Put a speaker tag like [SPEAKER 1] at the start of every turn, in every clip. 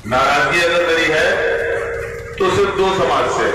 [SPEAKER 1] नाराजगी अगर मेरी है तो सिर्फ दो समाज से,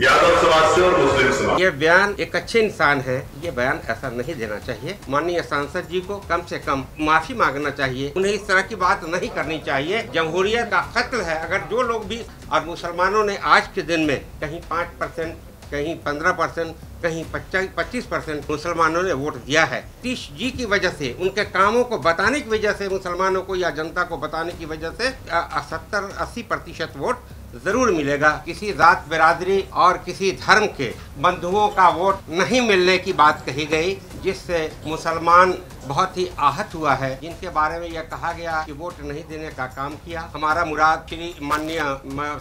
[SPEAKER 1] यादव समाज से और मुस्लिम समाज।
[SPEAKER 2] ये बयान एक अच्छे इंसान है, ये बयान ऐसा नहीं देना चाहिए। माननीय सांसद जी को कम से कम माफी मांगना चाहिए, उन्हें इस तरह की बात नहीं करनी चाहिए। जमहूरियत का कत्ल है। अगर जो लोग भी, और मुसलमानों ने आज के दिन में कहीं 5%, कहीं 15%, कहीं 25% मुसलमानों ने वोट दिया है। नीतीश जी की वजह से, उनके कामों को बताने की वजह से, मुसलमानों को या जनता को बताने की वजह से 70-80% वोट जरूर मिलेगा। किसी जात बिरादरी और किसी धर्म के बंधुओं का वोट नहीं मिलने की बात कही गई, जिससे मुसलमान बहुत ही आहत हुआ है। जिनके बारे में यह कहा गया कि वोट नहीं देने का काम किया, हमारा मुराद श्री माननीय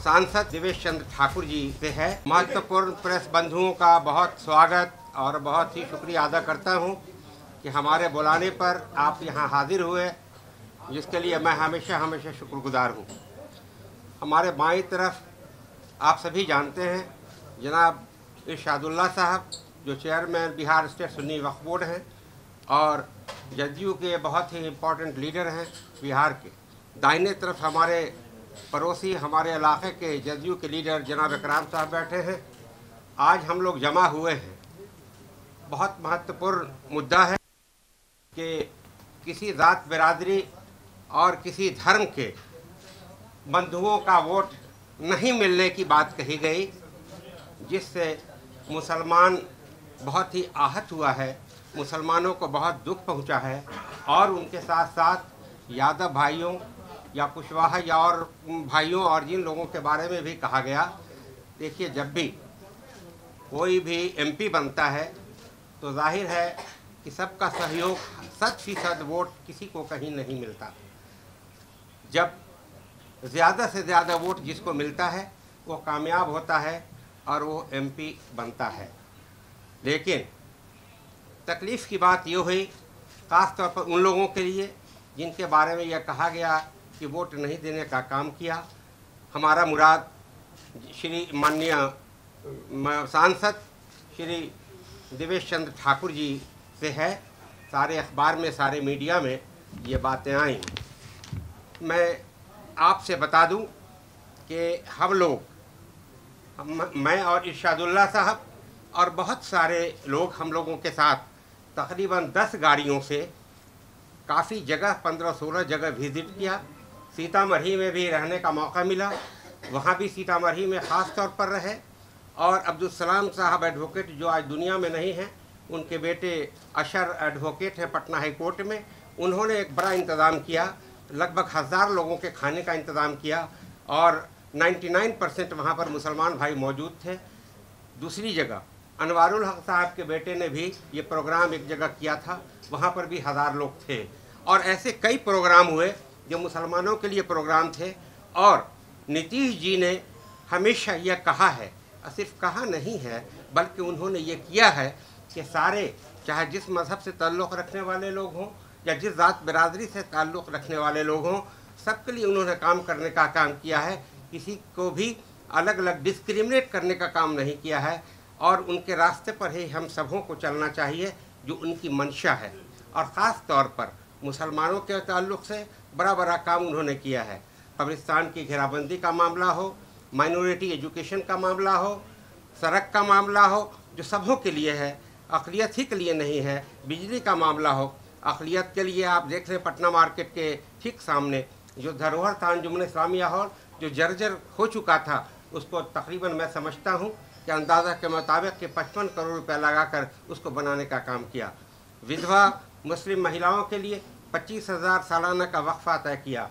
[SPEAKER 2] सांसद देवेश चंद्र ठाकुर जी से है। महत्वपूर्ण प्रेस बंधुओं का बहुत स्वागत और बहुत ही शुक्रिया अदा करता हूँ कि हमारे बुलाने पर आप यहाँ हाजिर हुए, जिसके लिए मैं हमेशा हमेशा शुक्रगुजार हूँ। हमारे बाईं तरफ आप सभी जानते हैं जनाब इरशादुल्लाह साहब, जो चेयरमैन बिहार स्टेट सुन्नी वक्फ बोर्ड हैं और जदयू के बहुत ही इम्पोर्टेंट लीडर हैं बिहार के। दाहिने तरफ हमारे पड़ोसी, हमारे इलाके के जदयू के लीडर जनाब इकराम साहब बैठे हैं। आज हम लोग जमा हुए हैं, बहुत महत्वपूर्ण मुद्दा है कि किसी जात बिरादरी और किसी धर्म के बंधुओं का वोट नहीं मिलने की बात कही गई, जिससे मुसलमान बहुत ही आहत हुआ है, मुसलमानों को बहुत दुख पहुंचा है। और उनके साथ साथ यादव भाइयों या कुशवाहा या और भाइयों और जिन लोगों के बारे में भी कहा गया। देखिए, जब भी कोई भी एमपी बनता है तो जाहिर है कि सबका सहयोग, 100% वोट किसी को कहीं नहीं मिलता। जब ज़्यादा से ज़्यादा वोट जिसको मिलता है वो कामयाब होता है और वो एमपी बनता है। लेकिन तकलीफ़ की बात ये हुई, ख़ास तौर पर उन लोगों के लिए जिनके बारे में यह कहा गया कि वोट नहीं देने का काम किया। हमारा मुराद श्री माननीय सांसद श्री देवेश चंद्र ठाकुर जी से है। सारे अखबार में, सारे मीडिया में ये बातें आई। मैं आपसे बता दूं कि हम लोग, मैं और इरशादुल्लाह साहब और बहुत सारे लोग हम लोगों के साथ तकरीबन 10 गाड़ियों से काफ़ी जगह, 15-16 जगह विज़िट किया। सीतामढ़ी में भी रहने का मौका मिला, वहाँ भी सीतामढ़ी में ख़ास तौर पर रहे। और अब्दुल सलाम साहब एडवोकेट, जो आज दुनिया में नहीं हैं, उनके बेटे अशर एडवोकेट हैं पटना हाई कोर्ट में, उन्होंने एक बड़ा इंतज़ाम किया। लगभग 1000 लोगों के खाने का इंतज़ाम किया और 99% वहाँ पर मुसलमान भाई मौजूद थे। दूसरी जगह अनवारुल हक साहब के बेटे ने भी ये प्रोग्राम एक जगह किया था, वहाँ पर भी 1000 लोग थे। और ऐसे कई प्रोग्राम हुए जो मुसलमानों के लिए प्रोग्राम थे। और नीतीश जी ने हमेशा यह कहा है, सिर्फ कहा नहीं है बल्कि उन्होंने ये किया है कि सारे, चाहे जिस मज़हब से ताल्लुक़ रखने वाले लोग हों या जिस जात बिरादरी से ताल्लुक़ रखने वाले लोग हों, सबके लिए उन्होंने काम करने का काम किया है। किसी को भी अलग अलग डिस्क्रिमिनेट करने का काम नहीं किया है। और उनके रास्ते पर ही हम सबों को चलना चाहिए जो उनकी मंशा है। और ख़ास तौर पर मुसलमानों के ताल्लुक़ से बड़ा बड़ा काम उन्होंने किया है। कब्रिस्तान की घेराबंदी का मामला हो, माइनॉरिटी एजुकेशन का मामला हो, सड़क का मामला हो, जो सबों के लिए है, अक़लियत ही के लिए नहीं है। बिजली का मामला हो, अक़लियत के लिए आप देख रहे पटना मार्केट के ठीक सामने जो धरोहर था अंजुमन इस्लामिया हॉल, जो जर्जर हो चुका था, उसको तकरीबन मैं समझता हूँ कि अंदाज़ा के मुताबिक कि 55 करोड़ रुपया लगाकर उसको बनाने का काम किया। विधवा मुस्लिम महिलाओं के लिए 25,000 सालाना का वक्फा तय किया,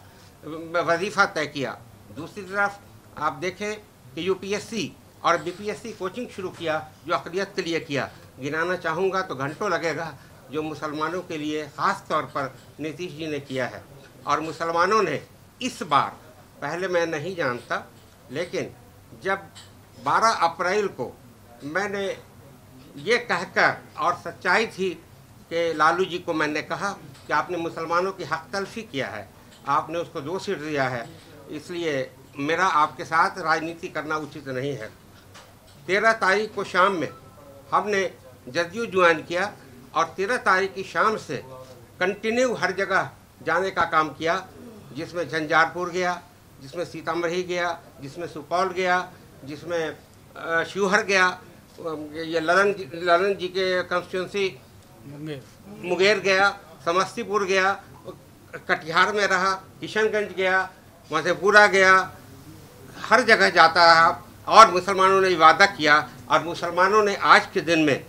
[SPEAKER 2] वजीफ़ा तय किया। दूसरी तरफ आप देखें कि यूपीएससी और बीपीएससी कोचिंग शुरू किया, जो अक़लियत के लिए किया। गिनाना चाहूँगा तो घंटों लगेगा, जो मुसलमानों के लिए ख़ास तौर पर नीतीश जी ने किया है। और मुसलमानों ने इस बार, पहले मैं नहीं जानता, लेकिन जब 12 अप्रैल को मैंने ये कहकर, और सच्चाई थी कि लालू जी को मैंने कहा कि आपने मुसलमानों की हक तलफ़ी किया है, आपने उसको 2 सीट दिया है, इसलिए मेरा आपके साथ राजनीति करना उचित नहीं है। 13 तारीख को शाम में हमने जदयू ज्वाइन किया और 13 तारीख की शाम से कंटिन्यू हर जगह जाने का काम किया, जिसमें झंझारपुर गया, जिसमें सीतामढ़ी गया, जिसमें सुपौल गया, जिसमें शिवहर गया, ये ललन जी के कंस्टिट्यूंसी मुंगेर गया, समस्तीपुर गया, कटिहार में रहा, किशनगंज गया, मधेपुरा गया, हर जगह जाता रहा और मुसलमानों ने वादा किया। और मुसलमानों ने आज के दिन में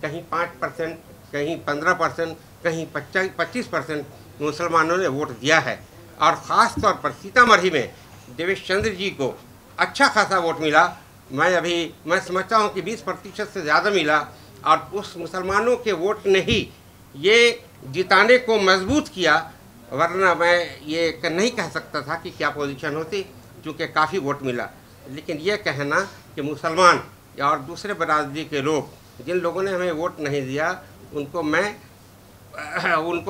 [SPEAKER 2] कहीं 5%, कहीं 15%, कहीं 25% मुसलमानों ने वोट दिया है। और ख़ास तौर पर सीतामढ़ी में देवेश चंद्र जी को अच्छा खासा वोट मिला। मैं समझता हूँ कि 20% से ज़्यादा मिला। और उस मुसलमानों के वोट ने ही ये जिताने को मजबूत किया, वरना मैं ये नहीं कह सकता था कि क्या पोजीशन होती, क्योंकि काफ़ी वोट मिला। लेकिन ये कहना कि मुसलमान और दूसरे बरादरी के लोग, जिन लोगों ने हमें वोट नहीं दिया, उनको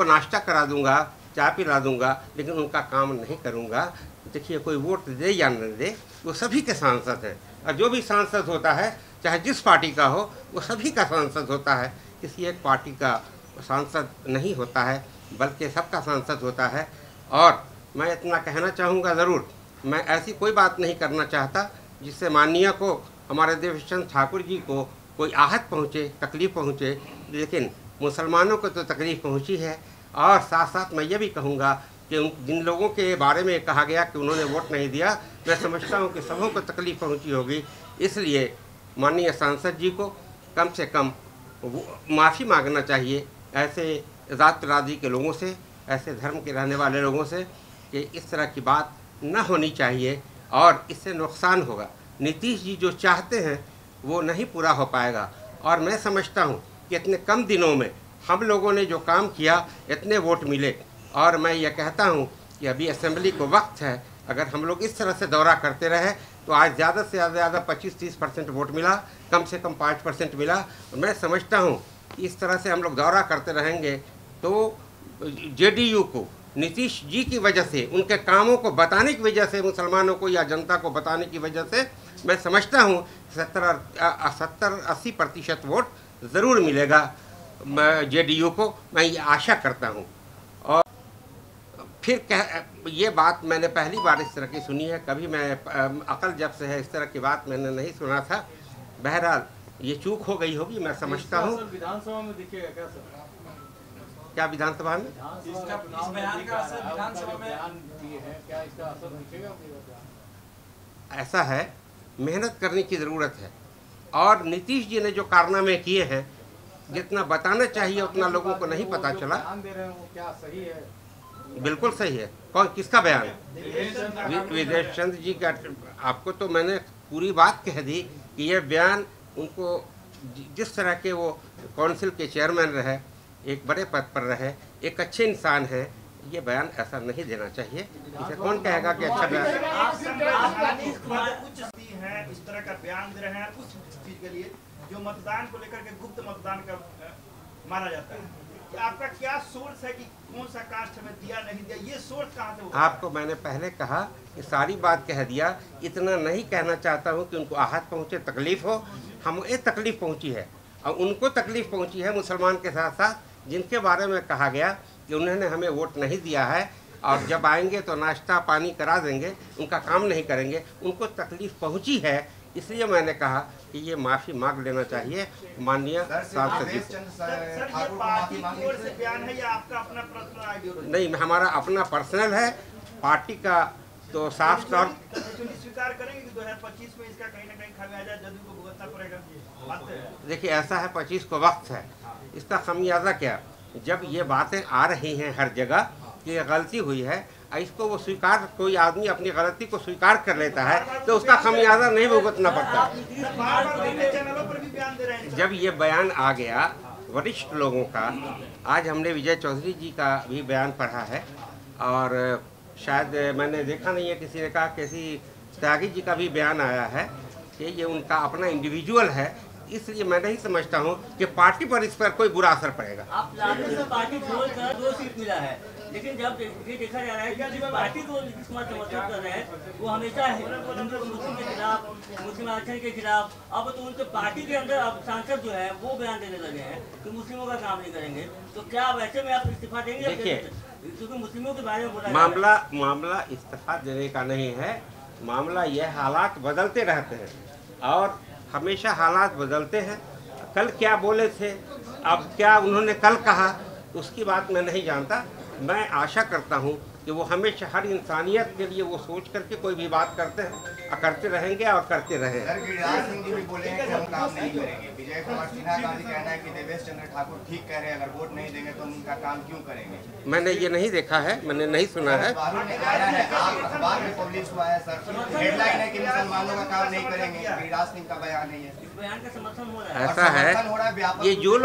[SPEAKER 2] नाश्ता करा दूंगा, चाय पिला दूंगा, लेकिन उनका काम नहीं करूंगा। देखिए, कोई वोट दे या न दे, वो सभी के सांसद हैं। और जो भी सांसद होता है, चाहे जिस पार्टी का हो, वो सभी का सांसद होता है। किसी एक पार्टी का सांसद नहीं होता है, बल्कि सबका सांसद होता है। और मैं इतना कहना चाहूँगा ज़रूर, मैं ऐसी कोई बात नहीं करना चाहता जिससे माननीय को, हमारे देवेश चंद्र ठाकुर जी को कोई आहत पहुँचे, तकलीफ़ पहुँचे। लेकिन मुसलमानों को तो तकलीफ़ पहुँची है। और साथ साथ मैं ये भी कहूँगा कि जिन लोगों के बारे में कहा गया कि उन्होंने वोट नहीं दिया, मैं समझता हूँ कि सबों को तकलीफ़ पहुँची होगी। इसलिए माननीय सांसद जी को कम से कम माफ़ी मांगना चाहिए ऐसे ज़ात बिरादरी के लोगों से, ऐसे धर्म के रहने वाले लोगों से, कि इस तरह की बात न होनी चाहिए और इससे नुकसान होगा। नीतीश जी जो चाहते हैं वो नहीं पूरा हो पाएगा। और मैं समझता हूँ कि इतने कम दिनों में हम लोगों ने जो काम किया, इतने वोट मिले। और मैं ये कहता हूँ कि अभी असेंबली को वक्त है। अगर हम लोग इस तरह से दौरा करते रहे तो आज ज़्यादा से ज़्यादा 25-30% वोट मिला, कम से कम 5% मिला। मैं समझता हूँ कि इस तरह से हम लोग दौरा करते रहेंगे तो जेडीयू को नीतीश जी की वजह से, उनके कामों को बताने की वजह से, मुसलमानों को या जनता को बताने की वजह से, मैं समझता हूँ 70-80% वोट ज़रूर मिलेगा जेडीयू को। मैं ये आशा करता हूँ। और फिर ये बात मैंने पहली बार इस तरह की सुनी है, कभी मैं अकल जब से है इस तरह की बात मैंने नहीं सुना था। बहरहाल ये चूक हो गई होगी, मैं समझता हूँ।
[SPEAKER 3] विधानसभा में दिखेगा क्या सर?
[SPEAKER 2] क्या विधानसभा में? ऐसा है, मेहनत करने की ज़रूरत है। और नीतीश जी ने जो कारनामे किए हैं, जितना बताना चाहिए उतना लोगों को नहीं पता चला।
[SPEAKER 3] दे रहे हैं वो क्या सही है?
[SPEAKER 2] बिल्कुल सही है। कौन, किसका बयान? देवेश चंद्र जी का। आपको तो मैंने पूरी बात कह दी कि ये बयान उनको, जिस तरह के वो काउंसिल के चेयरमैन रहे, एक बड़े पद पर रहे, एक अच्छे इंसान हैं, ये बयान ऐसा नहीं देना चाहिए। इसे कौन कहेगा कि अच्छा बयान?
[SPEAKER 4] इस तरह का बयान दे रहे हैं उस चीज के लिए जो मतदान को लेकर के गुप्त मतदान का माना जाता है। कि आपका क्या सोर्स है कि कौन सा कास्ट हमें दिया नहीं दिया, ये सोर्स कहाँ से होगा?
[SPEAKER 2] आपको मैंने पहले कहा कि सारी बात कह दिया। इतना नहीं कहना चाहता हूँ कि उनको आहत पहुँचे, तकलीफ हो। हमें तकलीफ पहुँची है और उनको तकलीफ पहुँची है, मुसलमान के साथ साथ, जिनके बारे में कहा गया कि उन्होंने हमें वोट नहीं दिया है और जब आएंगे तो नाश्ता पानी करा देंगे, उनका काम नहीं करेंगे। उनको तकलीफ पहुँची है, इसलिए मैंने कहा कि ये माफ़ी मांग लेना चाहिए माननीय सांसद जी। नहीं, हमारा अपना पर्सनल है, पार्टी का तो साफ तौर
[SPEAKER 4] स्वीकार करेंगे कि 2025 में इसका कहीं ना कहीं खामियाजा जदयू को भुगतना पड़ेगा।
[SPEAKER 2] देखिए, ऐसा है, 25 को वक्त है। इसका खामियाजा क्या, जब ये बातें आ रही हैं हर जगह कि ये गलती हुई है, इसको वो स्वीकार, कोई आदमी अपनी गलती को स्वीकार कर लेता है तो उसका खामियाजा नहीं भुगतना पड़ता। जब ये बयान आ गया वरिष्ठ लोगों का, आज हमने विजय चौधरी जी का भी बयान पढ़ा है और शायद मैंने देखा नहीं है, किसी ने कहा किसी त्यागी जी का भी बयान आया है कि ये उनका अपना इंडिविजुअल है। इसलिए मैं नहीं समझता हूँ कि पार्टी पर इस पर कोई बुरा असर पड़ेगा।
[SPEAKER 5] आप पार्टी छोड़कर 2 सीट मिला है, लेकिन जब ये देखा जा रहा है कि जो पार्टी को समर्थन कर रहे हैं वो हमेशा हिंदू मुस्लिम के खिलाफ, मुस्लिम आरक्षण के खिलाफ। अब तो उनके पार्टी के अंदर अब सांसद जो है वो बयान देने लगे हैं कि मुस्लिमों का काम नहीं करेंगे। तो क्या वैसे में आप इस्तीफा देंगे?
[SPEAKER 2] देखिए,
[SPEAKER 5] क्योंकि मुस्लिमों के बारे में बोला
[SPEAKER 2] मामला इस्तीफा देने का नहीं है। मामला यह हालात बदलते रहते हैं और हमेशा हालात बदलते हैं। कल क्या बोले थे, अब क्या उन्होंने कल कहा, उसकी बात मैं नहीं जानता। मैं आशा करता हूं कि वो हमेशा हर इंसानियत के लिए वो सोच करके कोई भी बात करते हैं और करते रहेंगे और करते रहे।
[SPEAKER 6] सर, गिरिराज सिंह जी भी बोले हैं कि हम काम नहीं करेंगे। विजय कुमार सिन्हा का भी कहना है कि देवेश चंद्र ठाकुर ठीक कह रहे हैं, अगर वोट नहीं देंगे तो हम उनका काम क्यों करेंगे।
[SPEAKER 2] मैंने ये नहीं देखा है, मैंने नहीं सुना है।
[SPEAKER 6] अखबारों में आया है, आप अखबार में पब्लिश हुआ है सर, हेडलाइन है कि मुसलमानों का काम नहीं करेंगे। गिरिराज सिंह का बयान है,
[SPEAKER 5] इस बयान का समर्थन हो रहा है।
[SPEAKER 2] ऐसा है, ये जो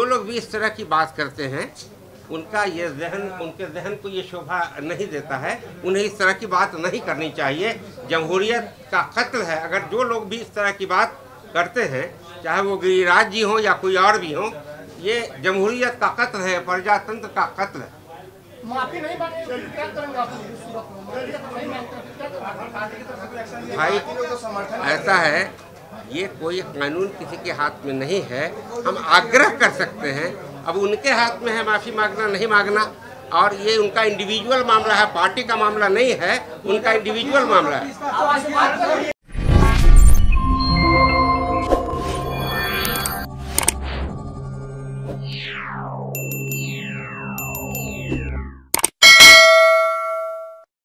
[SPEAKER 2] लोग भी इस तरह की बात करते हैं उनका ये उनके जहन को ये शोभा नहीं देता है। उन्हें इस तरह की बात नहीं करनी चाहिए। जमहूरियत का कत्ल है। अगर जो लोग भी इस तरह की बात करते हैं, चाहे वो गिरिराज जी हो या कोई और भी हो, ये जमहूरियत का कत्ल है, प्रजातंत्र का कत्ल है।
[SPEAKER 3] माफी नहीं मांगे क्या करेंगे आप?
[SPEAKER 2] भाई ऐसा है, ये कोई कानून किसी के हाथ में नहीं है। हम आग्रह कर सकते हैं, अब उनके हाथ में है माफ़ी मांगना नहीं मांगना, और ये उनका इंडिविजुअल मामला है, पार्टी का मामला नहीं है, उनका इंडिविजुअल मामला है।